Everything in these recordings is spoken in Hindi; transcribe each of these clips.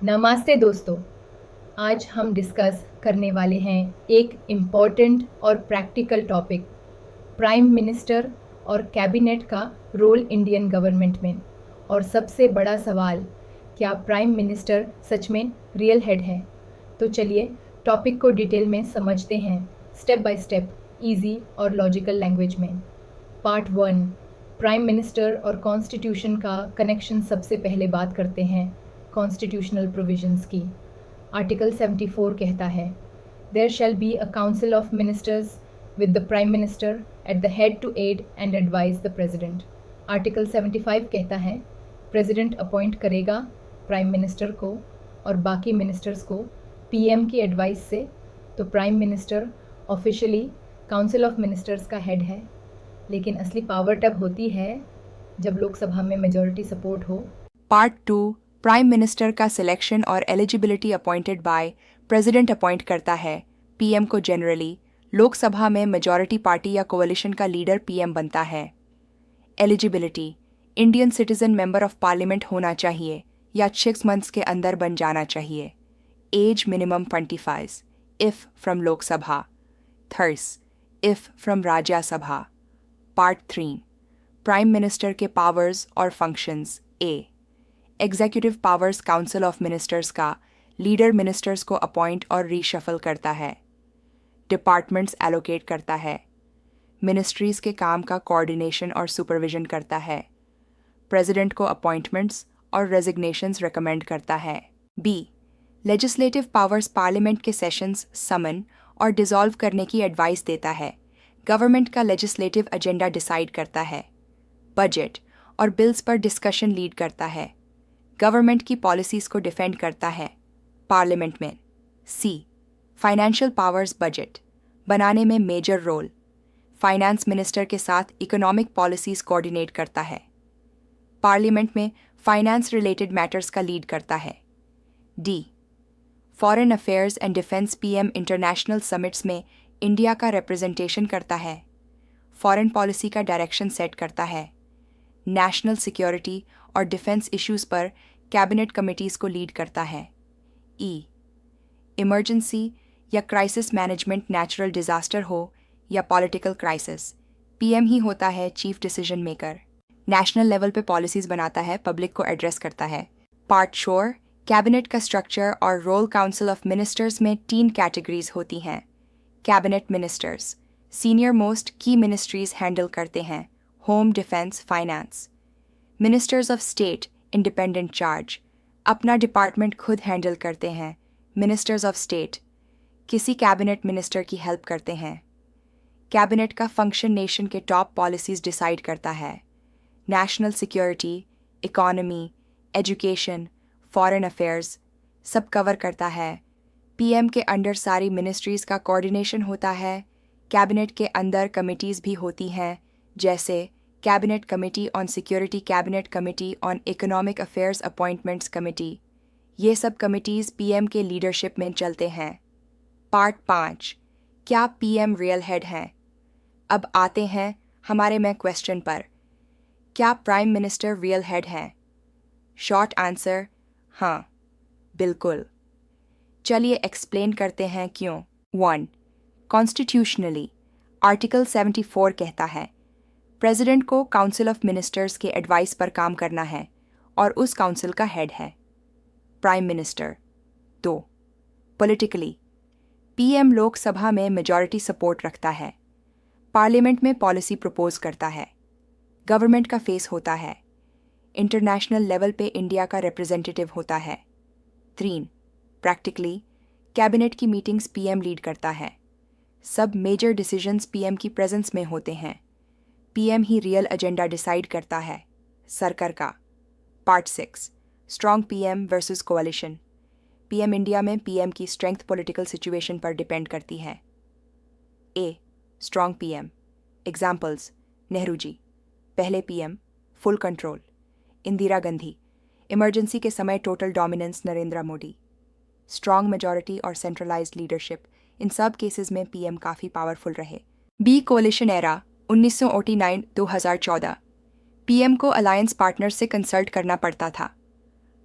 नमस्ते दोस्तों। आज हम डिस्कस करने वाले हैं एक इम्पॉर्टेंट और प्रैक्टिकल टॉपिक, प्राइम मिनिस्टर और कैबिनेट का रोल इंडियन गवर्नमेंट में। और सबसे बड़ा सवाल, क्या प्राइम मिनिस्टर सच में रियल हेड है? तो चलिए टॉपिक को डिटेल में समझते हैं, स्टेप बाय स्टेप, इजी और लॉजिकल लैंग्वेज में। पार्ट 1, प्राइम मिनिस्टर और कॉन्स्टिट्यूशन का कनेक्शन। सबसे पहले बात करते हैं कॉन्स्टिट्यूशनल प्रोविजंस की। आर्टिकल 74 कहता है, there shall be a council of ministers with the prime minister at the head to aid and advise the president. Article 75 कहता है, प्रेसिडेंट अपॉइंट करेगा प्राइम मिनिस्टर को और बाकी मिनिस्टर्स को पीएम की एडवाइस से। तो prime minister officially council of ministers का हेड है, लेकिन असली पावर तब होती है जब लोकसभा में मेजॉरिटी सपोर्ट हो। पार्ट 2, प्राइम मिनिस्टर का सिलेक्शन और eligibility appointed by president appoint करता है पीएम को। जनरली लोकसभा में मेजॉरिटी पार्टी या कोalition का लीडर पीएम बनता है। Eligibility, Indian citizen member of parliament होना चाहिए या 6 मंथ्स के अंदर बन जाना चाहिए। Age minimum 25 if from Lok Sabha, 30 if from Rajya Sabha. Part 3, prime minister के पावर्स और functions. A, executive powers, council of ministers का लीडर मिनिस्टर्स को अपॉइंट और रीशफल करता है, डिपार्टमेंट्स एलोकेट करता है, मिनिस्ट्रीज के काम का कोऑर्डिनेशन और सुपरविजन करता है, प्रेसिडेंट को अपॉइंटमेंट्स और रेजिग्नेशंस रिकमेंड करता है। बी, लेजिस्लेटिव पावर्स, पार्लियामेंट के सेशंस समन और डिसॉल्व करने की एडवाइस देता है, गवर्नमेंट का लेजिस्लेटिव एजेंडा डिसाइड करता है, बजट और बिल्स पर डिस्कशन लीड करता है, गवर्नमेंट की पॉलिसीज को डिफेंड करता है पार्लियामेंट में। सी, फाइनेंशियल पावर्स, बजट बनाने में मेजर रोल, फाइनेंस मिनिस्टर के साथ इकोनॉमिक पॉलिसीज कोऑर्डिनेट करता है, पार्लियामेंट में फाइनेंस रिलेटेड मैटर्स का लीड करता है। D, foreign affairs and defence, PM international summits में इंडिया का रिप्रेजेंटेशन करता है, फॉरेन पॉलिसी का डायरेक्शन सेट करता है, नेशनल सिक्योरिटी और डिफेंस इश्यूज पर कैबिनेट कमिटीज़ को लीड करता है। ई, इमरजेंसी या क्राइसिस मैनेजमेंट, नेचुरल डिजास्टर हो या पॉलिटिकल क्राइसिस, पीएम ही होता है chief decision maker. National level पे पॉलिसीज बनाता है, पब्लिक को एड्रेस करता है। पार्ट 4, कैबिनेट का स्ट्रक्चर और रोल। काउंसिल ऑफ मिनिस्टर्स में 3 कैटेगरीज होती हैं। कैबिनेट मिनिस्टर्स सीनियर मोस्ट की मिनिस्ट्रीज हैंडल करते हैं, home, defence, finance. Ministers of state independent charge, अपना डिपार्टमेंट खुद हैंडल करते हैं। मिनिस्टर्स ऑफ स्टेट किसी कैबिनेट मिनिस्टर की हेल्प करते हैं। कैबिनेट का फंक्शन नेशन के टॉप पॉलिसीज डिसाइड करता है, national security, economy, education, foreign affairs सब कवर करता है। पीएम के अंडर सारी मिनिस्ट्रीज का कोऑर्डिनेशन होता है। कैबिनेट के अंदर कमिटीज़ भी होती हैं, जैसे cabinet committee on security, cabinet committee on economic affairs, appointments committee. ये सब कमिटीज़ पीएम के लीडरशिप में चलते हैं। पार्ट 5, क्या पीएम रियल हेड हैं? अब आते हैं हमारे में क्वेश्चन पर, क्या प्राइम मिनिस्टर रियल हेड हैं? शॉर्ट आंसर, हाँ, बिल्कुल। चलिए एक्सप्लेन करते हैं क्यों। 1, कॉन्स्टिट्यूशनली आर्टिकल 74 कहता है, प्रेसिडेंट को काउंसिल ऑफ मिनिस्टर्स के एडवाइस पर काम करना है और उस काउंसिल का हेड है prime minister. 2, politically PM Lok Sabha में मेजॉरिटी सपोर्ट रखता है, पार्लियामेंट में पॉलिसी प्रपोज करता है, गवर्नमेंट का फेस होता है, इंटरनेशनल लेवल पे इंडिया का रिप्रेजेंटेटिव होता है। 3, प्रैक्टिकली कैबिनेट की मीटिंग्स पीएम लीड करता है, सब मेजर डिसीजंस पीएम की प्रेजेंस में होते हैं, पीएम ही रियल एजेंडा डिसाइड करता है सरकार का। Part 6, strong PM versus कोalition, PM India में पीएम की स्ट्रेंथ पॉलिटिकल सिचुएशन पर डिपेंड करती है। ए, strong PM examples, Nehru ji पहले PM, full control, Indira Gandhi emergency के समय total dominance, Narendra Modi. Strong majority और सेंट्रलाइज्ड लीडरशिप, इन सब केसेस में पीएम काफ़ी पावरफुल रहे। बी, कोalition एरा 1989-2014, पीएम को अलायंस पार्टनर से कंसल्ट करना पड़ता था।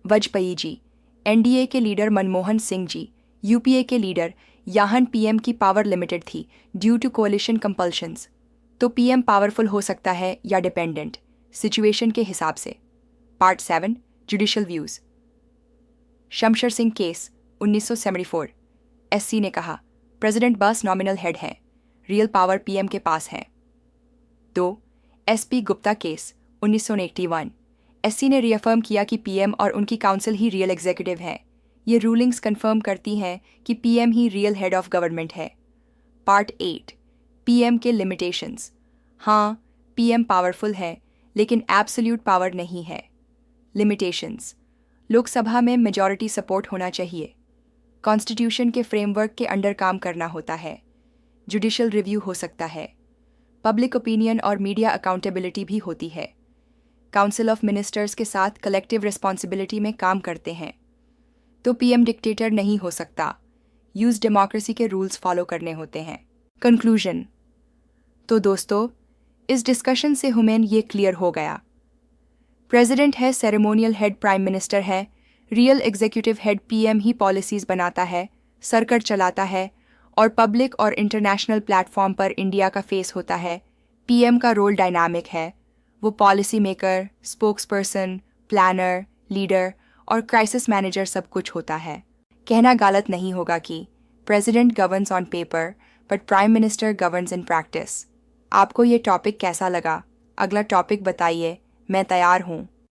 वाजपेयी जी एनडीए के लीडर मनमोहन सिंह जी, यूपीए के लीडर याहन पीएम की पावर लिमिटेड थी ड्यू टू कोalition कंपल्शंस। तो पीएम पावरफुल हो सकता है या डिपेंडेंट, सिचुएशन के हिसाब से। Part 7 judicial views. Shamsher Singh case 1974। SC ने कहा प्रेसिडेंट बस नॉमिनल हेड है, रियल पावर पीएम के पास है। 2 एसपी गुप्ता केस 1981। एससी ने रिअफर्म किया कि पीएम और उनकी काउंसिल ही रियल एग्जीक्यूटिव है। ये रूलिंग्स कंफर्म करती हैं कि PM he real head of government है। पार्ट 8 पीएम के लिमिटेशंस। हाँ, पीएम पावरफुल है लेकिन एब्सोल्यूट पावर नहीं है। लिमिटेशंस: लोकसभा में मेजॉरिटी सपोर्ट होना चाहिए। कॉन्स्टिट्यूशन के फ्रेमवर्क के अंडर काम करना होता है। जुडिशियल रिव्यू हो सकता है। पब्लिक ओपिनियन और मीडिया अकाउंटेबिलिटी भी होती है। काउंसिल ऑफ मिनिस्टर्स के साथ कलेक्टिव रिस्पॉन्सिबिलिटी में काम करते हैं। तो पीएम डिक्टेटर नहीं हो सकता। यूज डेमोक्रेसी के रूल्स फॉलो करने होते हैं। कंक्लूजन। तो दोस्तों, इस डिस्कशन से हमें ये क्लियर हो गया। प्रेसिडेंट है सेरेमोनियल हेड, प्राइम मिनिस्टर है, रियल एग्जीक्यूटिव हेड पीएम ही पॉलिसीज बनाता है, सरकार चलाता है और पब्लिक और इंटरनेशनल प्लेटफॉर्म पर इंडिया का फेस होता है। पीएम का रोल डायनामिक है। वो policy maker, spokesperson, planner, leader और क्राइसिस मैनेजर सब कुछ होता है। कहना गलत नहीं होगा कि president governs on paper but prime minister governs in practice. आपको ये टॉपिक कैसा लगा? अगला टॉपिक बताइए, मैं तैयार हूँ।